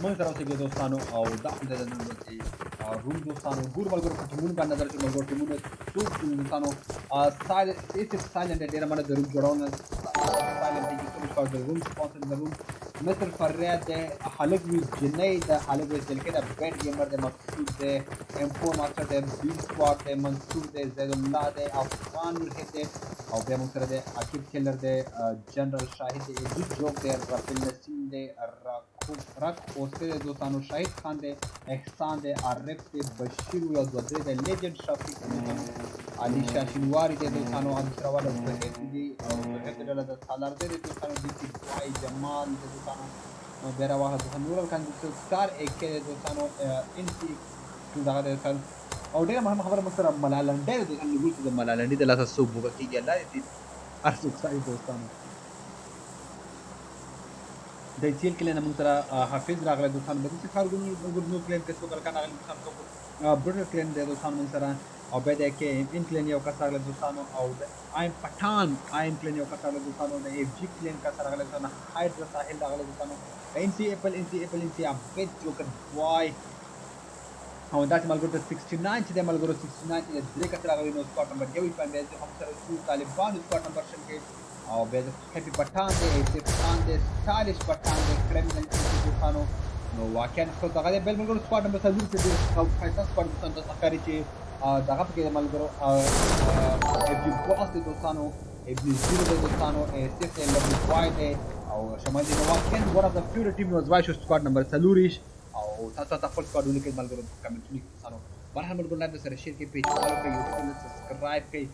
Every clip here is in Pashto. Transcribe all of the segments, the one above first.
من سره اوسېږي دوستانو او دا هم د روم دوستانو ګور ملګرو په ټیمونو باندې نظر چې ملګرو ټیمونه څوک دوستانو سایلنټ ډېره مننه د روم جوړونه سایلنټ دی څو کار د روم سپانسر د روم مثل فریاد د خالد وی جنۍ د خالد وی تلکه د بیت گیمر د مقصود د امپو ماستر د بی سکواد د منصور د زید الله د افغان ورهد او بیا موږ سره د عاقب کلر د جنرال شاهد د ایجی جوک د رافل نسیم د رک اوسته د دوستانو شاهد خان د احسان د عارف د بشیر یو دوه د لیجند شفیق علي شاشینواری د دوستانو انتراواله د دې او د ډله د سالار د دوستانو د وای جمال د دوستانو بیره واحد د نور کان د ستار اک د دوستانو ان سی دغه د او ډیره مهمه خبره مستر ملالنډي د نګول د ملالنډي د لاسه سو بوګه کیږي الله دې ارسو ځای دوستانو د تیل کله نه مونږ حافظ راغله دوستانو به څه کارګونو ګورنو کلین کڅو کار کنه دوستانو برټر کلین د دوستانو مونږ سره او به د کې ان کلین یو کس راغله دوستانو او د ایم پټان ایم کلین یو کس راغله دوستانو د اف جی کلین کس راغله دوستانو هایدرا ساحل راغله دوستانو ان سی اپل ابد جوکر وای او دا چې ملګرو 69 چې د ملګرو 69 چې درې کس راغلي نو سکواډ نمبر یو په باندې هم سره څو طالبان سکواډ نمبر شل کې او به هپی پټان دی پټان دی ستایلش پټان دی کرمینل دوستانو نو واقعا خو دغه بل ملګرو سکواډ نمبر 3 کې او فایټر سکواډ دوستانو د سکاري چې دغه په کې ملګرو اف جی باس دوستانو ابن زیرو دوستانو سیف لبی فای دی او شمال دی نو واقعا ور اف د فیورټ ټیم نو ځوای شو سکواډ نمبر 3 او تاسو خپل سکواډونه کې ملګرو کمنټونه تاسو مرحبا ملګرو لاندې سره شیر کې پیج فالو کړئ یوټیوب ته سبسکرایب کړئ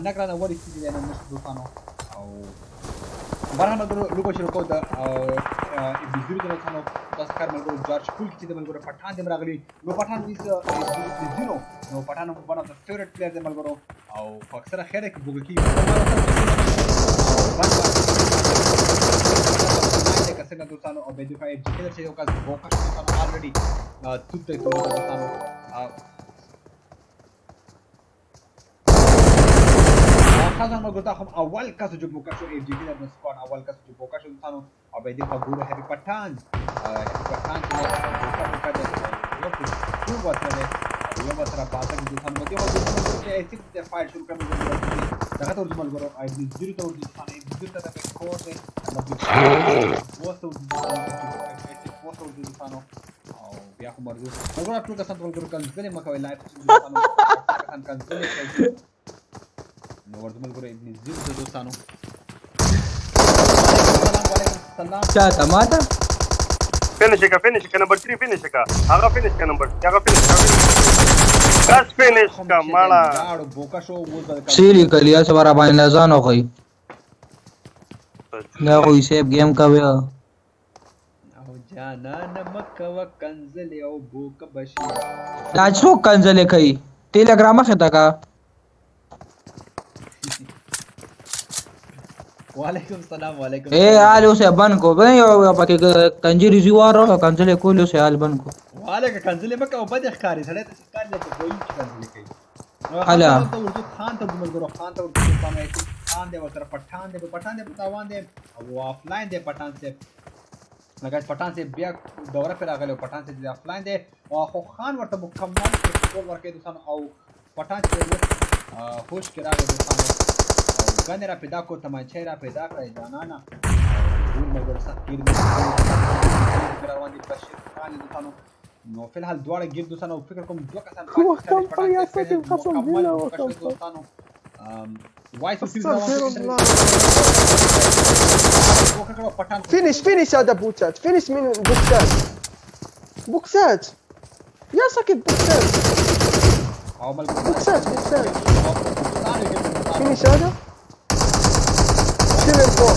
نه کړه وړي چې دی نو دوستانو او مرحبا ملګرو لوګو شروع کو دا ابن زیرو دوستانو تاسو کار ملګرو جارج کول کې د ملګرو پټان دې راغلي نو پټان دې زیرو نو پټان ون اف د فیورټ پلیئر دې ملګرو او اکثره خیره کې بوګکی څنګه دوستانو او به دفاع جکه چې یو کس وکړ دوستانو الریډي توپ ته ټول دوستانو خاصه موږ ته هم اول کس چې وکړ شو ای جی کې د سکواډ اول کس چې وکړ شو دوستانو او به دفاع ګورو هپی پټان چې وکړ یو وسره یو وسره پاتې دوستانو مته یو چې ایسې د فایټ شروع کړو دغه ټول ملګرو ای جی زیرو ته ورته دوستانو ای جی ته د کور دی واسو دوستانو او بیا خو مرګو وګوره ټول کسان ټول ګرو کنځلې مکوې لایف دوستانو کسان کنځلې کوي نو ورته ملګرو ابن زیرو دوستانو سلام چاته ماته فinish ka number 3 finish ka هغه finish ka number هغه finish بس finish ka مالا داړو بوکا شو سیری کلیا سره باندې ځان اوخی دا خو یې سیب گیم کوي او جانا نمک وکنزل او بوک بشي دا څو کنزل کوي ټیلیګرام خطا کا وعلیکم السلام وعلیکم اے آل اوسه بن کو به یو پکې کنجری زیوارو کنزل کول اوسه آل بن کو وعلیکم کنزل مکه او بد ښکاری سره ته ښکاری ته کوئی کنزل کوي الا ته ورته خان ته ملګرو خان ته ورته خان دی ورته پټان دی په تاوان دی او افلاین دی پټان سے لکه پټان سے بیا دوره پر راغلی پټان سے د افلاین دی او خو خان ورته مکمل ټول ورکې دوستانو او پټان سے خوش کرا دوستانو او غن را پیدا کو تمانچه را پیدا کړی جانانا ټول ملګرو سخیر روان دي بشیر خان دوستانو نو فی الحال دواړه ګیر دوستانو فکر کوم دوه کسان دوستانو وایس فينيش هذا بوتات فينيش من بوكسات يا ساكت بوكسات فينيش هذا سيفن فور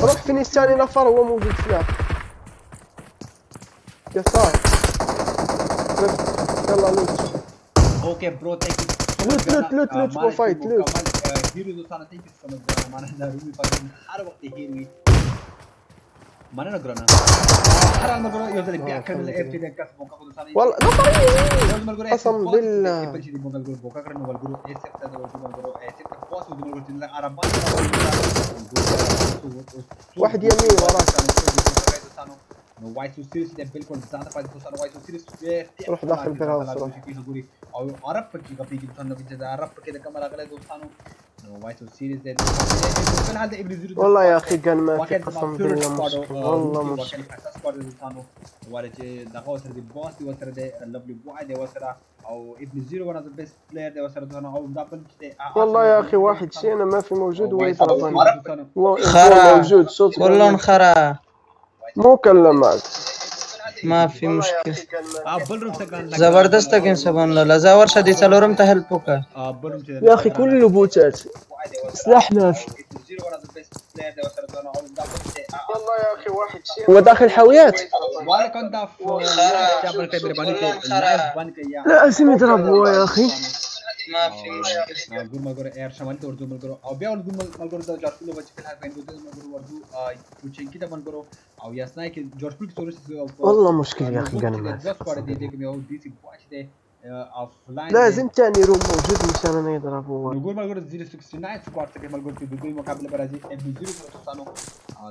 روح فينيش ثاني نفر هو موجود فيها يسار يلا لوت اوكي برو ثانك يو لوت برو فايت لوت هیرو دوستانو ثانك يو سو مچ معنا دا رومي پاکستان هر وخت هیروي مننه ګرانه هر حال ملګرو یو ځل بیا کړل اف ټي د کس موقع په دوستانه والله نفر ملګرو قسم بالله په چې د ملګرو بوکا کړنو ملګرو ایس اف ته د ملګرو ایس اف ته پوسټ د ملګرو چې عربان واحد يمين وراك نو وای سو سیریس د بالکل ځان په دوستانه وای سو سیریس روح داخل في الهواء او عرب پکې غپی کې دوستانه چې عرب پکې د کمر غلې دوستانو نو وای سو سیریس د په حال د ابن زیرو والله يا اخي كان ما في قسم بالله مشكل والله مشكل اساس پاره دوستانو ولې چې دغه سره د باس دی سره د لوبلي بوای دی سره او ابن زیرو one of the best player دی سره دوستانو او دا بل چې والله يا اخي واحد شيء انا ما في موجود ويضربني خرا موجود صوت كلهم خرا مو كلمات ما في مشكل بل روم څنګه زبردست كان سبحان الله زاور شدي سلورم تهل بوكا بل روم يا اخي كله بوتات سلاح ناف والله يا اخي واحد شيء هو داخل حاويات لازم يضربوا يا اخي ما في مشكل ګور مګور ایر شمال ته ورته مګور او بیا ورته مګور د جارفل بچ په حال باندې مګور ورته کوچنکی ته مګور او یاسنای کې جارفل کې سورس والله مشكل يا اخي قال ما لازم ثاني روم موجود مشان انا يضربوا نقول مالګور 069 سکواد څخه مالګور په دوی مقابله برازي ام 0 سره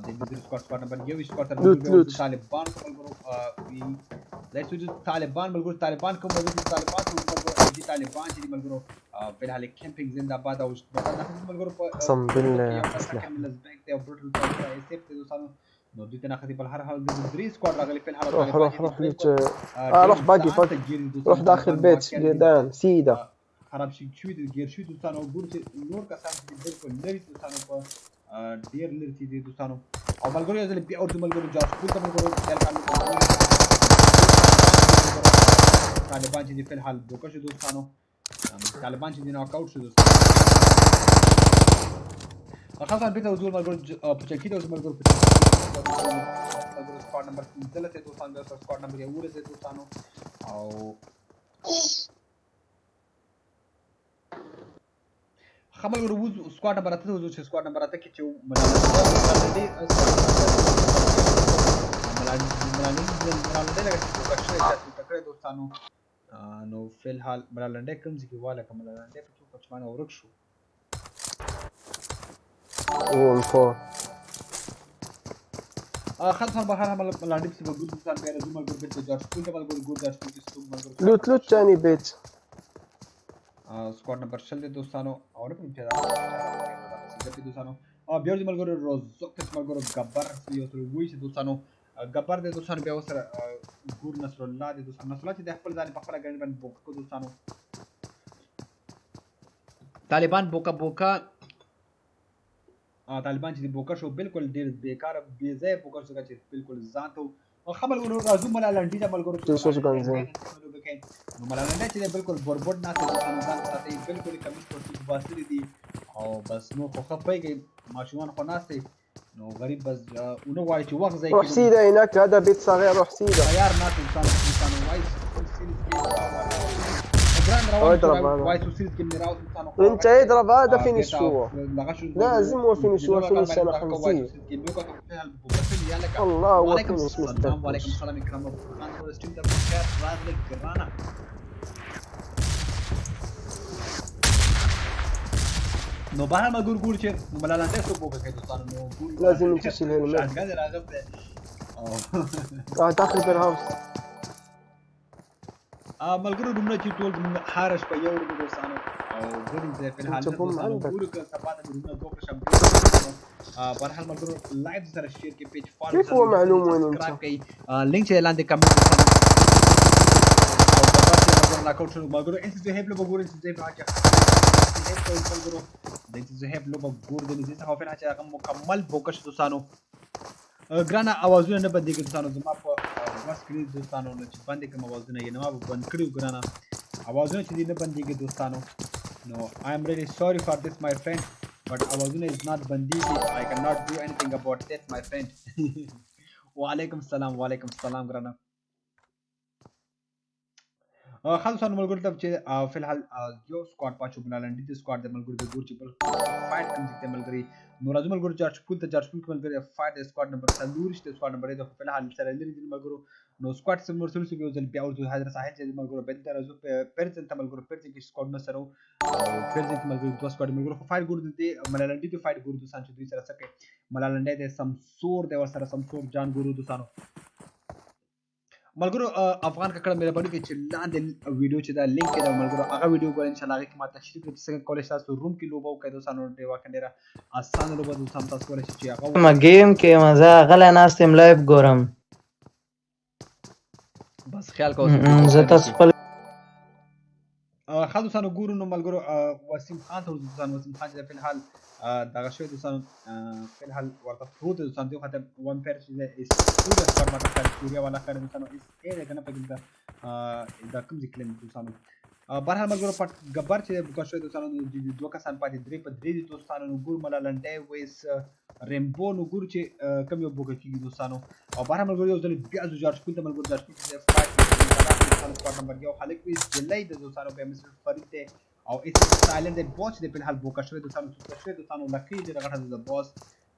د 0 سکواد نمبر 1 سکواد سره طالبان مالګور لیټس جو طالبان مالګور طالبان کوم طالبان طالبان چې مالګور په حال کیمپینګ زنده‌باد او مالګور قسم بالله اسلحه او بروتل ایسف ته دوستانو نو دوی ته ناخذ په هر حال د 3 سکواد راغلي په حال روح روح باقي روح داخل بيت جدان سيده خراب شوی د ګیر شوی دوستانو ګور چې نور کسان چې بالکل لري دوستانو په ډیر لري چې دوستانو او ملګرو یې ځل بیا ورته ملګرو جاس کول ته ملګرو دل کارو طالبان چې په حال بوکا شو دوستانو طالبان چې ناک اوټ شو دوستانو خاصه بیت حضور ملګرو په چکی د ملګرو په ملګرو سکواد نمبر 3 ته دوستانو سکواد نمبر 1 ته دوستانو او خمل ورو سکواد نمبر 8 ته وځو چې سکواد نمبر 8 کې چې ملالنده لګه چې ټکر دوستانو نو فل حال ملالنده کوم ځکه والا کوم ملالنده په څو پچمانه ورک شو او انفور خاصه په هر عمل ملالنده په ګور دوستانو په رزومه ګور په جارج کول ته ملګر ګور جارج کول کې لوت ثاني بيت سکواد نمبر 6 د دوستانو او نه پېژنه د دوستانو او بیا د ملګرو روزو کې ملګرو گبر یو سره وای چې دوستانو گبر د دوستانو بیا سره ګور نصر الله د دوستانو نصر الله چې د خپل ځان په خپل ګڼ باندې بوکو دوستانو طالبان بوکا طالبان چې بوکا شو بالکل ډیر بیکار بی ځای بوکا شو چې بالکل ځان ته او خبر ورو راځو ملالنډي د ملګرو څه څه ګنځي نو ملالنډي چې بالکل بربود نه دوستانو ځان ساتي بالکل کمیس پرتو باسي دي او بس نو خو خپيږي ماشومان خو ناشته نو غریب بس ونو وای چې وخت ځای روح سيده هناك هذا بيت صغير روح سيده عيار ناس انسان وايس وايس وسيرت كم نراوس انت يضرب هذا فينيش هو لازم هو فينيش هو فينيش انا 50 الله هو فينيش السلام عليكم السلام الكرام خان ستريم ته بخیر راغلی ګرانه نو بهر ما ګور چې ملالنده څه بوګه کوي دوستانو نو ګور لازم تشيل هنا شاګه راغله داخل بالهاوس ملګرو دومره چې ټول هارش په یو ورځ دوستانو او ګورم چې په حال دوستانو ګورو که سبا د دومره دوه شم بهر حال ملګرو لایف سره شیر کې پیج فالو كيف هو معلوم وين انت لینک چې لاندې کمنټ او په نا کوټ شروع ملګرو انت زه هبل وګورئ چې زه په حاجه ملګرو د انت زه هبل وګور د دې څخه په حاجه هغه مکمل فوکس دوستانو ګرانه اوازونه نه بندي دوستانو زما په بس کړی دوستانو چې باندې کوم اوازونه یې نه ما بند کړیو ګرانه اوازونه چې نه بنديږي دوستانو نو I am really sorry for this my friend but اوازونه is not بنديږي I cannot do anything about that my friend وعليكم السلام ګرانه خاص دوستانو ملګرو ته چې فلحال یو سکواډ پاتې بل لنډي د سکواډ د ملګرو د ګور چې بل فایټ کوم چې ملګري نو راځو ملګرو جارج پول ته جارج پول ملګري فایټ د سکواډ نمبر 3 د سکواډ نمبر د فلحال سره لري د ملګرو نو سکواډ سم مرسل سو یو ځل بیا ورته حاضر ساحل چې ملګرو به تر راځو پرځن ته ملګرو پرځن کې سکواډ نه سره او پرځن کې ملګرو دوه سکواډ ملګرو فایټ ګور دي ملالنډي د فایټ ګور د سان چې دوی سره سکه ملالنډي د سمسور د ور سره سمسور جان ګورو دوستانو ملګرو افغان ککړه مې باندې کې چې لاندې ویډیو چې دا لینک کې دا ملګرو هغه ویډیو ګورئ ان شاء الله هغه کې ما تشریح کوي چې څنګه کولای شئ تاسو روم کې لوبو کوي دوستانو ډېر واقعا ډېر اسانه لوبه دوستانو تاسو کولای شئ چې هغه ما گیم کې مزه غلی ناست یم لایو ګورم بس خیال کوئ زه تاسو خپل ښه دوستانو ګورو نو ملګرو وسیم خان ته دوستانو وسیم خان چې فلحال دغه شوی دوستانو فلحال ورته پروت دوستانو دغه ته ون پیر چې سوریا سپارټ ماته کار سوریا والا کار دوستانو اس اے ده کنه پکې دا کوم ځکه دوستانو بهرحال ملګرو پټ ګبر چې بوکا شوی دوستانو دوه کسان پاتې درې په درې دوستانو نو ګور ملالنډي ویس ریمبو نو ګور چې کم یو بوکا کیږي دوستانو او بهرحال ملګرو یو ځل بیا جارج پول ته ملګرو جارج پول چې فایټ سکواډ نمبر یو خلک وي جلای د دوستانو به مستر فرید ته او اس سایلنت د بوس د په حال بوکا شوی دوستانو څه شوی دوستانو لکه د غټه د بوس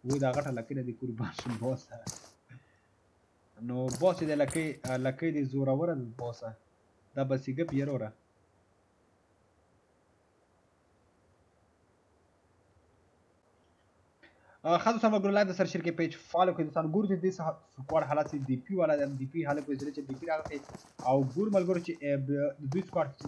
وې دا غټه لکه د قربان شم بوس نو بوس د لکه د زوراور د بوس دا بسیګه پیرورا خاص دوستانو ملګرو لایو د سر شرکت پیج فالو کړئ دوستانو ګور دې سکواډ حالات دی پی والا د دی پی حالت وزره چې دی پی راغی او ګور ملګرو چې د دوی سکواډ چې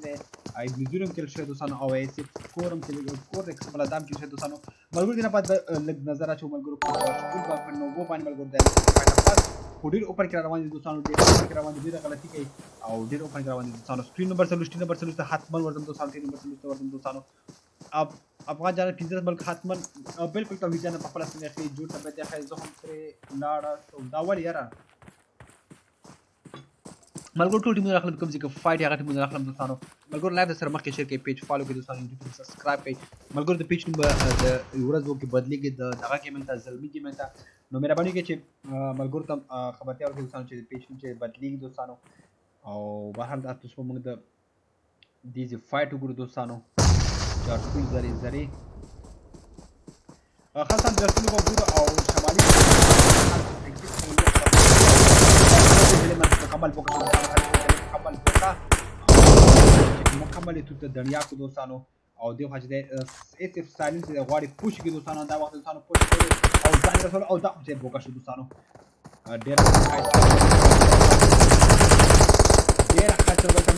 ای میزورم کې شوی دوستانو او ایس کورم کې کور د خپل ادم کې شوی دوستانو ملګرو دې نه پات لګ نظر اچو ملګرو په ټول نو وو باندې ملګرو د ډیر اوپر کې روان دي دوستانو ډیر اوپر کې روان دي ډیر غلطي کوي او ډیر اوپر کې روان دي دوستانو سکرین نمبر 30 ته حتما ورته دوستانو سکرین نمبر 30 ته ورته دوستانو افغان جان 15 بلکې حتما بالکل توحید جان په خپل سره کې جوړ ته به ځای زه هم پرې لاړه دا ول یاره ملګرو ټول ټیمونه راخلم کوم ځکه فایټ هغه ټیمونه راخلم دوستانو ملګرو لایو سره مخکې شیر کې پیج فالو کړئ دوستانو یوټیوب سبسکرایب کړئ ملګرو د پیج نمبر د ورځو کې بدلیږي د دغه کې ملته زلمی کې ملته نو مهرباني وکړئ چې ملګرو ته خبرتیا ورکړئ دوستانو چې پیج نوم چې بدلیږي دوستانو او بهر تاسو موږ د دې فایټ وګورو دوستانو جارج پول زری خاصا جارج پول وګورو او شمالي مکمل تو ته دنیا کو دوستانو او دیو حاج د اس اف سایلنس د غواړي پوش کې دوستانو دا وخت دوستانو پوش کړي او ځان رسول او دا چې بوکا شو دوستانو ډېر خاطر وته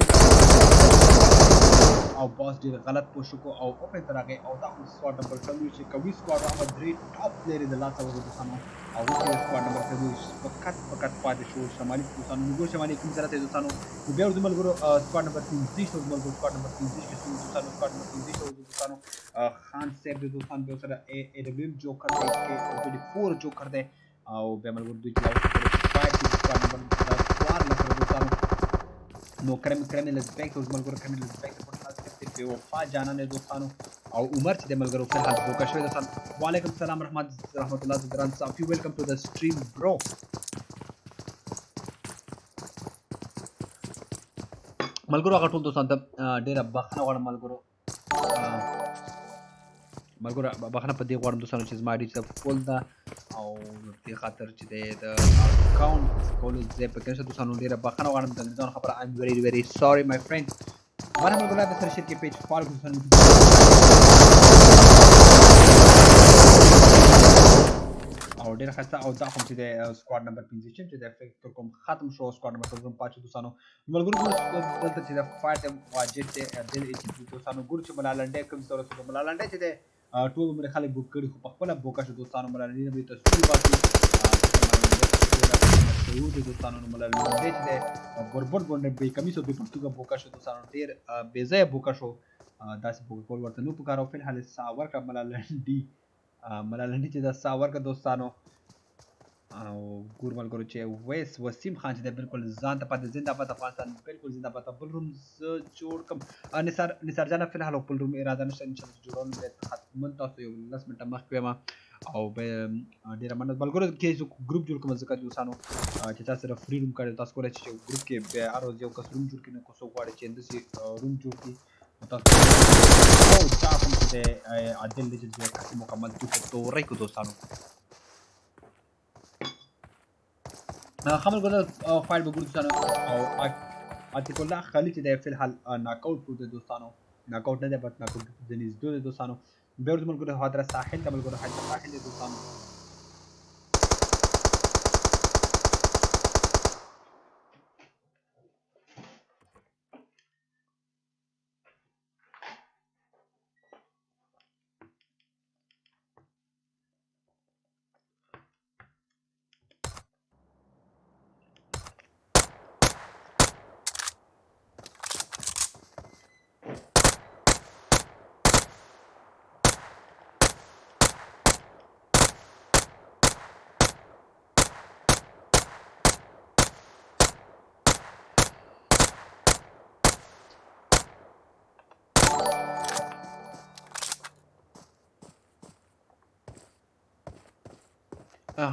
او باس ډېر غلط پوش کو او په ترغه او دا سکواډ نمبر 3 چې کوي سکواډ هغه درې ټاپ پلیئر د لاس او دوستانو او سکواډ نمبر 3 فقط پاتې شو شمالي دوستانو موږ شمالي کوم سره دوستانو بیا ورته ملګرو سکواډ نمبر 3 شو ملګرو سکواډ نمبر 3 کې شو دوستانو سکواډ نمبر 3 شو دوستانو خان صاحب د دوستانو به سره ای ډبلیو جوکر دی کې 24 جوکر دی او به ملګرو دوی چې فایټ سکواډ نمبر 4 لکه دوستانو نو کریم لزبیک او ملګرو کریم لزبیک په خاص په وفا جانان دوستانو او عمر چې د ملګرو په حال بوکا شوی دوستانو وعلیکم السلام رحمت الله ګران صافي ویلکم ټو د سټریم برو ملګرو هغه ټول دوستان ته ډیره بخښنه غواړم ملګرو بخښنه په دې غواړم دوستانو چې زما ډیټ فول ده او دې خاطر چې د اکاونټ کولو ځای په کې دوستانو ډیره بخښنه غواړم د انګریزانو خبره ایم ویری سوري مای فرند باندې ملګرو د سر شیر کې پیج فالو کړئ او ډیر خسته او دا کوم چې د سکواډ نمبر 15 چې د فکر کوم ختم شو سکواډ نمبر 15 پاتې دوستانو ملګرو دلته چې د فایټ واجب ته د دوستانو ګور چې ملالنډي کوم څه ورسره ملالنډي چې د ټول عمر خلک بوک کړي خو په خپل بوکا شو دوستانو ملالنډي نه به تاسو باسي دوستانو ملالنډي چې د ګوربون باندې به کمیسو په پښتو بوکا شو دوستانو ډیر بے ځای بوکا شو داسې بوکا کول ورته نو پکارو په حال ساور کا ملالنډي چې دا ساور کا دوستانو او ګور ملګرو چې وسیم خان چې بالکل ځان ته پاتې زنده افغانستان بالکل زنده پاتې بل روم جوړ کم نثار جان په الحال خپل روم اراده نشته ان شاء الله جوړول به حتما تاسو یو 10 منټه مخکې ما او به ډیر مننه ملګرو کې ګروپ جوړ کوم ځکه دوستانو چې تاسو سره فری روم کړی تاسو کولای شئ چې ګروپ کې به هر ورځ یو کس روم جوړ کړي نو کو څوک غواړي چې انداسې روم جوړ کړي نو تاسو او دا کوم چې د عادل لیجند بیا کسي مکمل تو ریکو دوستانو خمل ګل فایل به ګورو دوستانو او عتیق الله خالد چې د فی الحال ناک آؤٹ شو د دوستانو ناک آؤٹ نه دی بټ ناک آؤٹ د نږدې د دوستانو بیا ورته ملګرو حضرت ساحل د ملګرو حضرت ساحل د دوستانو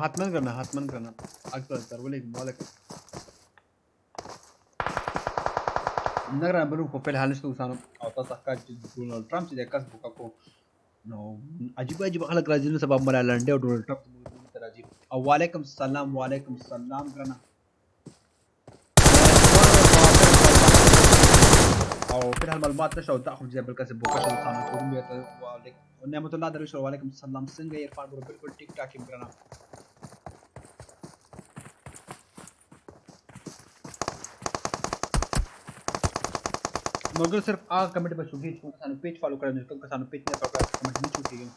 حتما کرنا اکثر سر وعلیکم نګران بلو په فعل حال نشته دوستانو او تاسو ښکار چې ډونالډ ټرمپ چې د کس بوکاکو نو عجیب خلک راځي نو سبب مله لنډه او ډونالډ ټرمپ ته راځي او وعلیکم السلام ګرانه او فعل حال معلومات نشته او تاسو چې بل کس بوکا شو دوستانو کوم به ته نعمت الله درویش وعلیکم السلام څنګه یې عرفان بro بالکل ټیک ټاک یم ګرانه मगर सिर्फ आ कमेंट पर छूटी जो कसानो page follow करें जो कसानो पेज ने पर कमेंट नहीं छूटी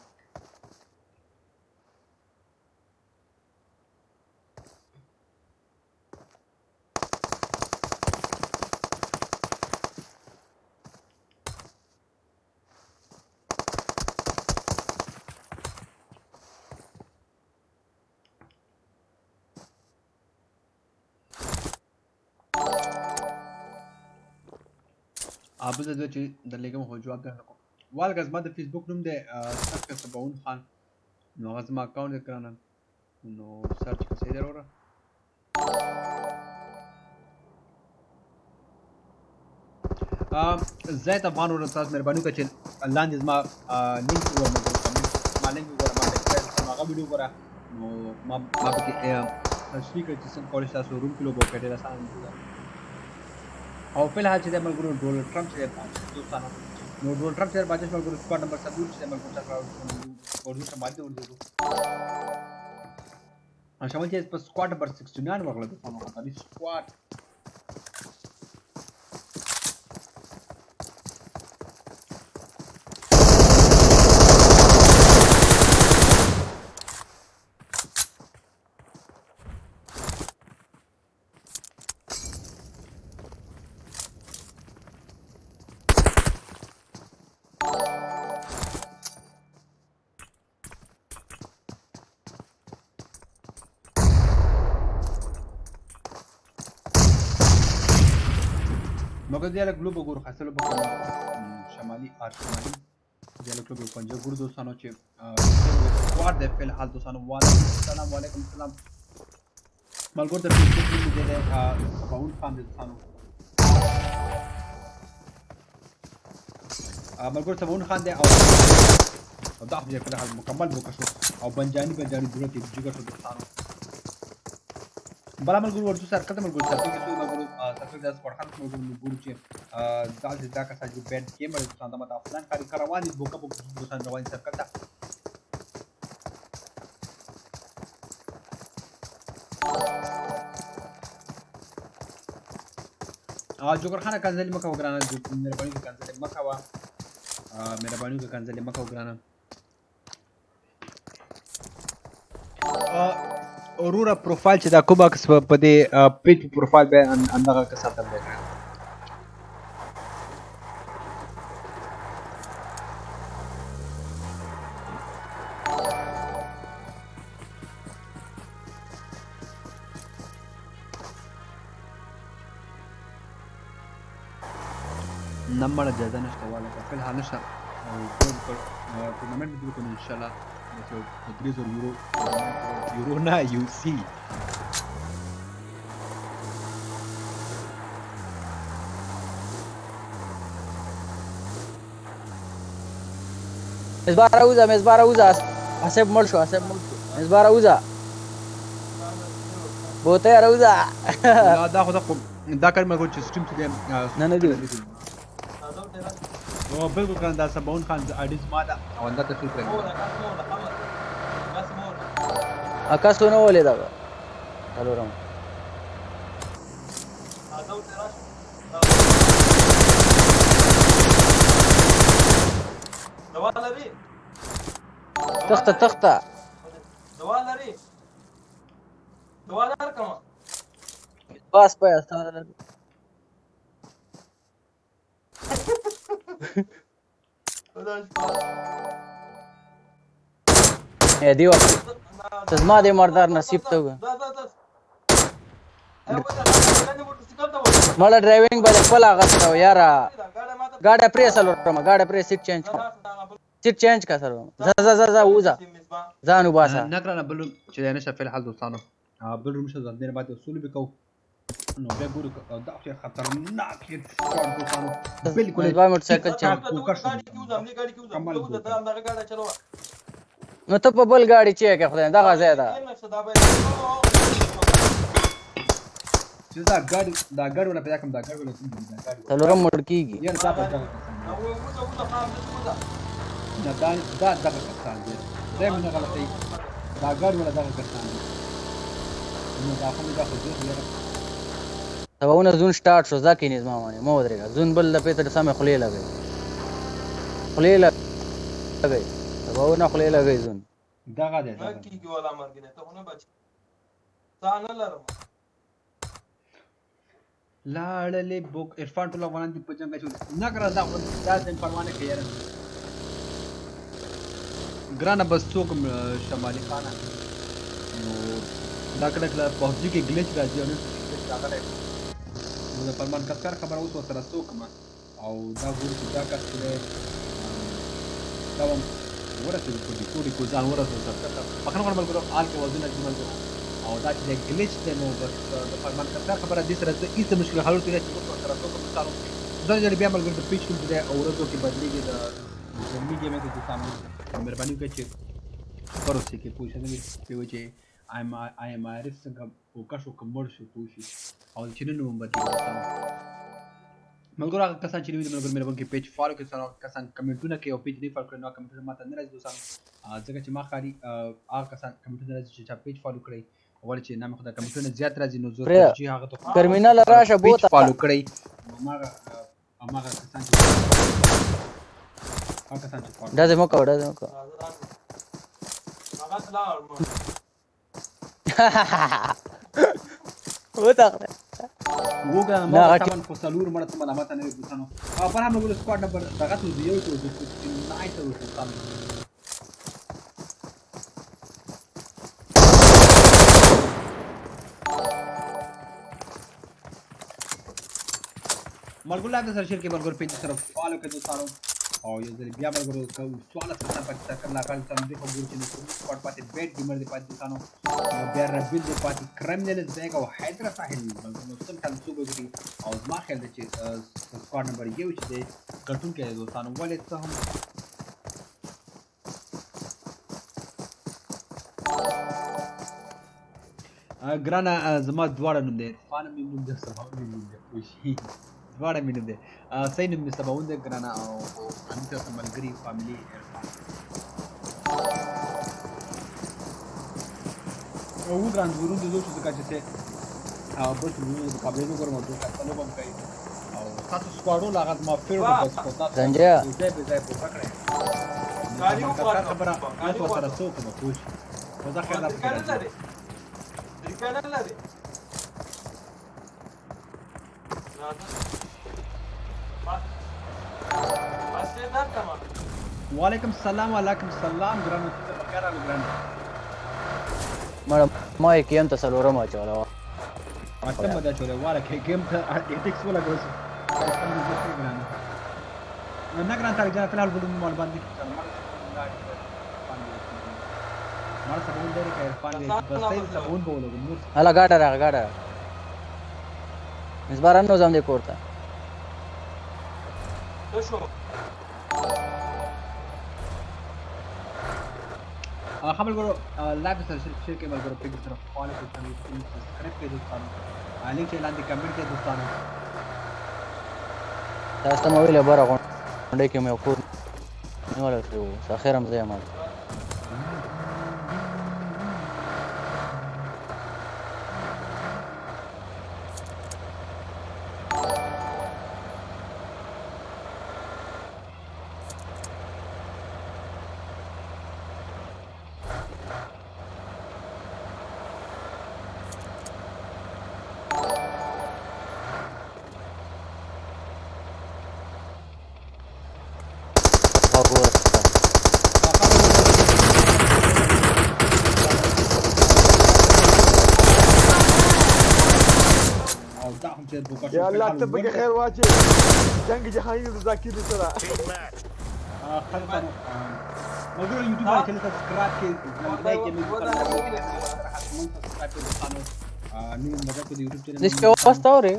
आप लोग जो चीज दलेगा हो जवाब देना को वाल गजमा द फेसबुक नूम दे सर्च कर सबउन खान नो गजमा अकाउंट कराना नो सर्च कर सही जरूर زید افغان ور تاسو مهرباني وکړئ لاندې زما لینک ورمګو کمنټ ما لینک ورما ټیکس هغه ویډیو ګوره نو ما پکې تشریح کړی چې څنګه کولای شئ تاسو روم کې لوګو کړئ آسان دي او په الحال چې د ملګرو ډونالډ ټرمپ چې دوستانو نو ډونالډ ټرمپ چې باندې ملګرو سکواډ نمبر 7 چې ملګرو سره ورته باندې ورته شامل چې په سکواډ نمبر 69 ورغله دوستانو په سکواډ मगर दियाला ग्लोब वगैरह हासिल बकरा शमाली शमाली दियाला ग्लोब पंजाब गुरु दोस्तानो चे स्क्वाड दे फिल हाल दोस्तानो वालेकुम सलाम मलगोर दे फेसबुक में दे सबउन खान दे दोस्तानो मलगोर सबउन खान दे और दाख जे फिल हाल मुकम्मल बोकशो और बंजानी जरूरत है जिगर दोस्तानो بلا ملګرو ورته سره کته ملګرو سره کې څو ملګرو تاسو د سپورت خان ملګرو چې دا کا ساجو بیت کیمر څنګه د متا افغان کاری کاروان بوکا بوک دوسان روان سره کته جوګر خان کنځل مکه وګرانه مهرباني کنځل مکه وا مهرباني کنځل مکه وګرانه اورورا پروفایل چې دا کومه کس په دې پیج پروفایل به اندغه کا ساتل دی نمبر اجازه نشته والا په الحال نشه او ټورنمنت به کوو ان شاء الله So 30 euro. Euro na UC. مزبار اوزه حسب مړ شو مزبار اوزه بوته اوزه لا دا خو دا کلمه کو چې سټریم څه دی نه دی او بالکل کنه دا سبون خان اډیز ما دا او دا تصویر کړی اکاسونه ولې دا څلورم دوا لري تخته دوا لري دوا لر کوم باس پیا ستاره دی وخت زما دې مردار نصیب ته و مړه ډرایوینګ باندې خپل غسته یارا गाड़ी प्रेस अलरमा गाड़ी प्रेस सीट चेंज का sir za uza zanu basa نقرا بل چې نه شفل حال دوستانو بل روم شه ځندنه باندې اصول به کو نو بیا ګورو دا خو خطرناک هیټ شاټ دوستانو بالکل با موټر سایکل چم نو ته په بل गाड़ी چې کې خدای دا غزه ده چې دا ګاډي ولا پیدا کوم دا ګاډي ولا کوم دا ګاډي څلورم موټر کیږي یار دا کسان دي دا مې نه غلطي دا ګاډي ولا دا کسان دي نو دا خو خو دې تبونه زون سٹارټ شو ځکه نظم باندې مو درېګا زون بل د پیټر سمې خلې لګي تبونه خلې لګي زون دا غاډي دا کیږي ولا مرګ نه ته نه بچ ځان لرم لاړلې بوک عرفان ټول افغانان دي په جنگ کې نه کړه دا د پروانه کې یاره ګرانه بس څوک شمالي خانه نو دا کله کله پوهځي کې ګلیچ راځي او نو راغلی نو د فرمان کسکر خبر اوس ورته څوک ما او دا ګورو چې دا کس دی دا هم ورته د کوډي ځان ورته سره پخنه کوم ملګرو آل کې وزن اجمل او دا چې ګلیچ دی نو بس د فرمان کسکر خبره دې سره هیڅ مشکل حل ته نه چې ورته سره څوک مثال ځان یې بیا ملګرو د پیچ کې او ورځو کې بدلېږي د میډیا مې ته سامنے مهرباني وکړئ چې خبرو سي کې پوښتنه مې کوي چې I am عارف څنګه وکړو کومر شو پوښي او چې نن نوم باندې ملګرو هغه کسان چې ویډیو ملګرو مې باندې پیج فالو کړئ څنګه کسان کمنټونه کوي او پیج نه فالو کړئ نو کمنټونه ماته نه راځي دوستان ځکه چې ما خاري هغه کسان کمنټونه راځي چې پیج فالو کړئ ول چې نام خدای کمنټونه زیات راځي نو زه چې هغه ته ټرمینل راشه بوته فالو کړئ ما کسان چې دا زمو کا وتا وګا ما طبعا په سلور مړه ته ملامت نه وځنو په هم ګل سکواډ نمبر دغه ته دیو ته د نایټ وځم ملګرو د سر شیر کې ملګرو پیج سره فالو کړئ دوستانو او یو ځل بیا ملګرو سوال سره پاتې کړل کار سم دي خو ګور چې نو سپورټ پاتې بیت ګیمر دی پاتې دوستانو بیا ربیل دی پاتې کرمینلز بیگ او حیدر ساحل نو څنګه تاسو وګورئ او ما خیال دی چې سکواډ نمبر یو چې دی کنټرول کوي دوستانو ولې څه هم ګرانه زما دواړه نوم دی فان مې نوم دی سبا مې نوم دی خوشي دواړه مې نوم دی صحیح نوم مې سباوند دی ګرانه او همې سره ملګري فاملي او ګران ورو د دوه څه چې او بل څه د قابلیت وګورم د کتلو بم کوي او تاسو سکواډو لاغت ما فیر په تاسو سنجیا دې په ځای په پکړه غاړي خبره تاسو سره څوک نو خوش وځه خیر ده ریکارډ لري وعلیکم السلام ګرانو ته بخیر راغلی ګرانو ما یې کېم ته څلورم اچوله وه اته مده چولې واله کې ګیم ته ایټکس ولا ګوسو نه ګران تا جنا فلحال ګلو مال باندې ما سبون دی که عرفان دی بس دی سبون بوله نور هلا gaada راغ gaada مزباران نو زم دې کوړه شو خبر ګورو لایو سره شیر کې ملګرو پیګ سره فالو کوئ سبسکرایب کړئ دوستانو لینک یې لاندې کمنټ کړئ دوستانو تاسو ته مو ویل بره غونډه کې مې کور نیول شو اخر هم زه یم يا الله تبقى خير واجب جنگ جهاني ذاكر سره خلفا ملګرو یوټیوب باندې چینل سبسکرایب کړئ لایک یې مې سبسکرایب کړئ دوستانو نو مدد کو یوټیوب چینل इसके वास्ता हो रे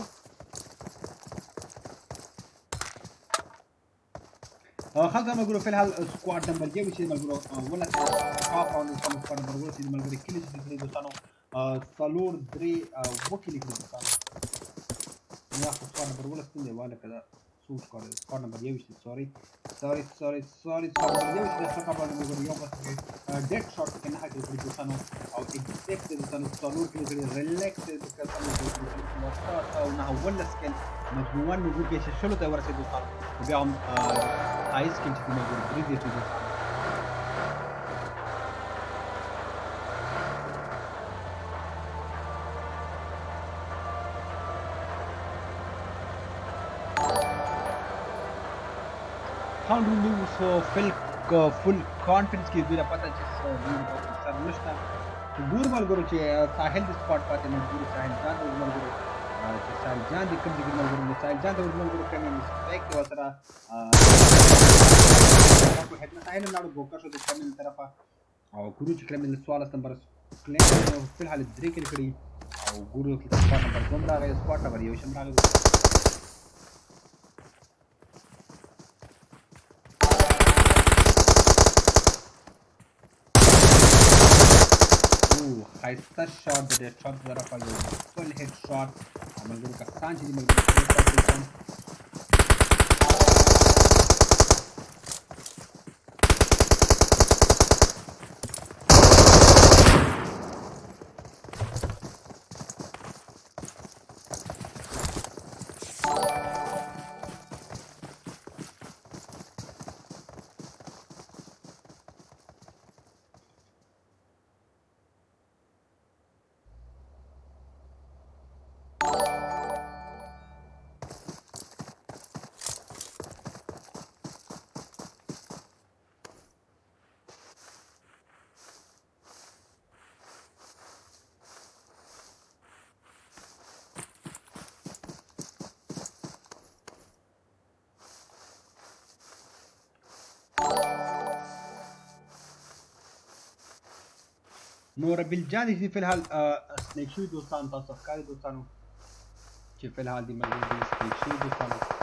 خلفا ملګرو فی الحال سکواډ نمبر یو چې ملګرو ولا ټاپ راوند سکواډ نمبر ول چې ملګرو کلی چې دوستانو سالور درې وکیل کړی دوستانو یا سکواډ نمبر ول ستنده والا کدا سو سکواډ نمبر یو چې سوري سکواډ نمبر یو چې سکواډ نمبر یو بس ډیټ شاټ کې نه هغه کړی دوستانو او ایکسپټ دوستانو سالور کې ریلیکس دوستانو او نه ول سکل مجموعه نو کې چې شلو ته ورسې دوستانو بیا هم آیس کې چې موږ درې دي دوستانو how do you so full confidence کې دوی پته چې دوی سره نشته ګور ملګرو چې ساحل د سپاټ پاتې نه ګور ساحل ځان د ملګرو چې ساحل ځان د کوم ځای ملګرو ساحل ځان د ملګرو کوي مسټیک و سره په هټنه ساحل نه ګوکا شو د کومه طرفه او ګورو چې کلمه سوال نمبر کلیم په حال درې کې کړی او ګورو کې سپاټ نمبر کوم راغی سپاټ نمبر یو شم راغی خایسته شاٹ د ډیټ شاٹ طرفه یو فل هډ شاٹ ملګرو کسان چې دي ملګرو نو ربیل جان دي فی الحال سنیک شوی دوستان تاسو ښکاري دوستانو چې فی الحال دي ملګرو دي سنیک شوی دوستانو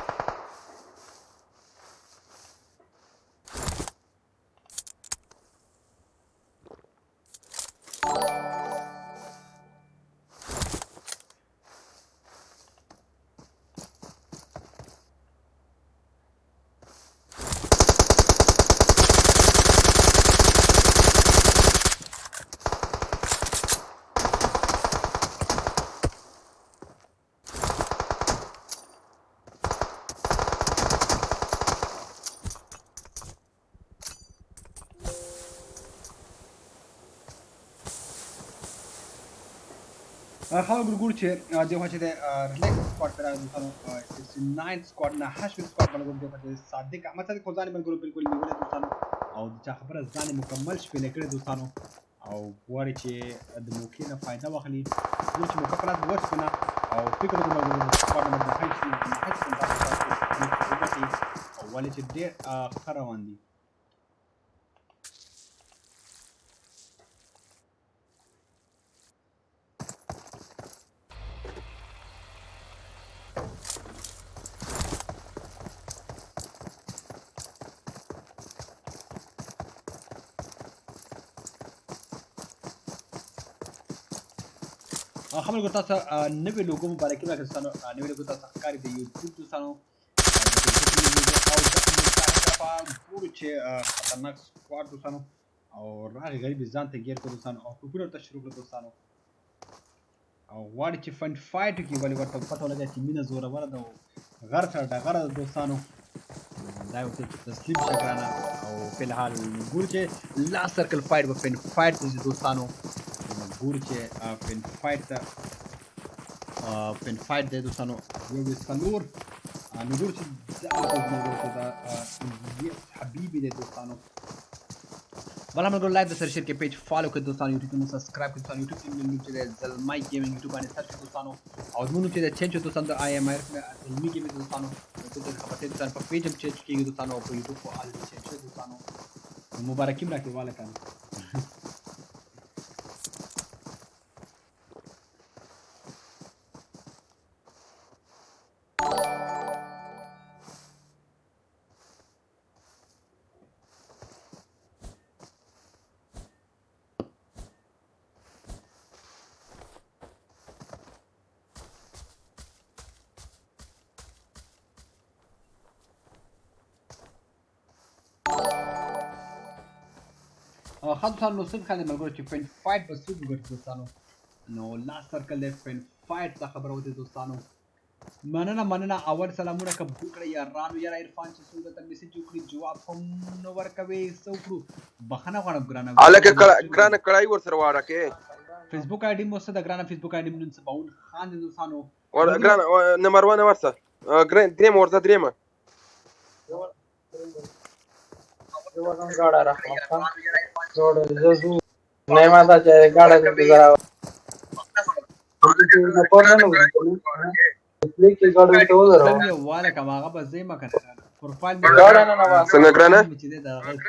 خلک ګورګور چې دغه چې د ریلیکس سکواډ پر راځي 9 سکواډ نه هاشم سکواډ باندې دغه چې صادق احمد صادق خو ځان بالکل بالکل نیولې دوستانو او د چا خبره ځان مکمل شپې کړې دوستانو او غواړي چې د موقع نه فائدہ واخلي چې موقع پر راځي وڅ کنه او فکر کوم سکواډ نمبر 5 او ولې چې ډېر خروان دي خبر ګور تاسو نوې لوګو مبارکي راکړه دوستانو نوې لوګو تاسو ښکاري د یوټیوب دوستانو او د طرفه ګورو چې خطرناک سکواډ دوستانو او راغی غریب ځان ته ګیر کړ دوستانو او ټوپونه ورته شروع کړل دوستانو او غواړي چې فن فایټ وکړي ولې ورته پته ولګي چې مینه زوروره ده او غر سره ډغره ده دوستانو دا یو څه تسلیم شه ګرانه او فی الحال ګورو چې لاست سرکل فایټ به فن فایټ ته ځي دوستانو ګورو چې فن فایټ ته فن فایټ دی دوستانو یو د څلور نو ګورو چې دا حبیبي دی دوستانو بل هم لایک د سره شیر کې پیج فالو کړئ دوستانو یوټیوب ته مو سبسکرایب کړئ دوستانو یوټیوب ته مو چې د زلمی گیمینګ یوټیوب باندې سرچ کړئ دوستانو او زموږ چې د چینج دوستانو د آی ایم آر زلمی گیمینګ دوستانو ته خبرته دوستانو په پیج هم چینج کیږي دوستانو او په یوټیوب په آل چینج شي دوستانو مبارکي مراکې واله کنه خاصه نو څنګه خلک ملګرو چې فن فایټ به څوک وګټي دوستانو نو لاست سرکل دی فن فایټ ته خبره وته دوستانو مننه اول سلامونه قبول کړئ یارانو یاره عرفان چې څو ته میسج وکړي جواب هم نو ورکوي څو کړو بخنه غواړم ګرانه الکه ګرانه کړای ور سره واره کې فیسبوک آی ډی مو څه د ګرانه فیسبوک آی ډی نن سباون خان دوستانو ور ګرانه نمبر 1 ورسه ګران دریم ورته دریم गाड़ा रखा था जोड़ जसू नहीं माता चाहे गाड़ा के गुजारा पर ना इसलिए कि गाड़ी तो उधर हो څنګه واله کماغه به زېما کنه پروفایل مې गाड़ा ना नवाज څنګه ګرانه چې دا غلط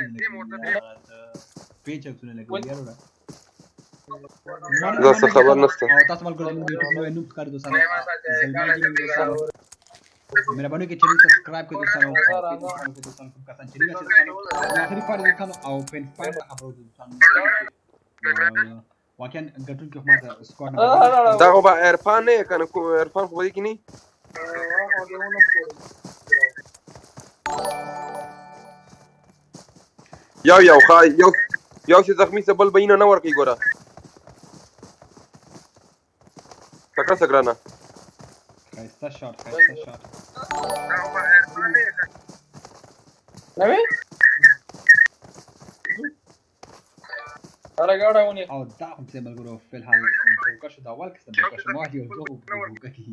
پیج څونه لګي یاره دا څه خبر نشته او تاسو ملګرو زموږ یوټیوب نو نوم کار دوستانو مهرباني کې چینل سبسکرایب کړئ دوستانو دوستانو کوم کسان چې نه دوستانو اخري پاره دوستانو او فن فایټ خبرو دوستانو واقعا ګټون کې ما د سکواډ دا خو به عرفان نه کنه عرفان خو دې کې نه یو چې زخمی څه بل بینه نه ورکی ګوره تکړه سګرانه خایسته شاټ नहीं अरे गाड़ा उन्हें او دا هم څه ملګرو فی الحال دوکه شو دا اول کې دوکه شو ما یو دوکه کی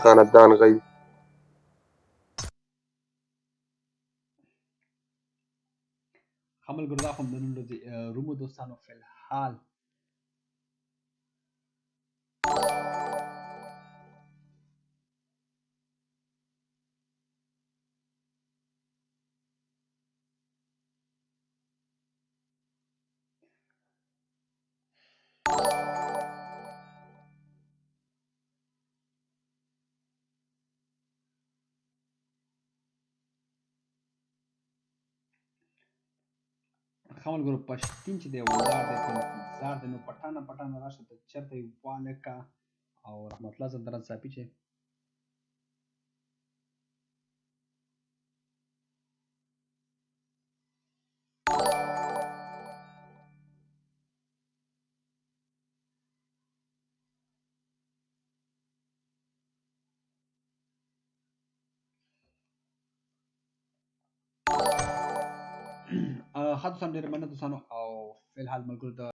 خاندان غي خمل ګردا هم د نن ورځې رومو دوستانو فی الحال خمل ګرو پښتین چې دی ولاړ دی په انتظار دی نو پټانه راشه ته چرته یې واله کا او رحمت الله زندران صاحبي چې حد ډېر مننه دوستانو او فی الحال ملګرو د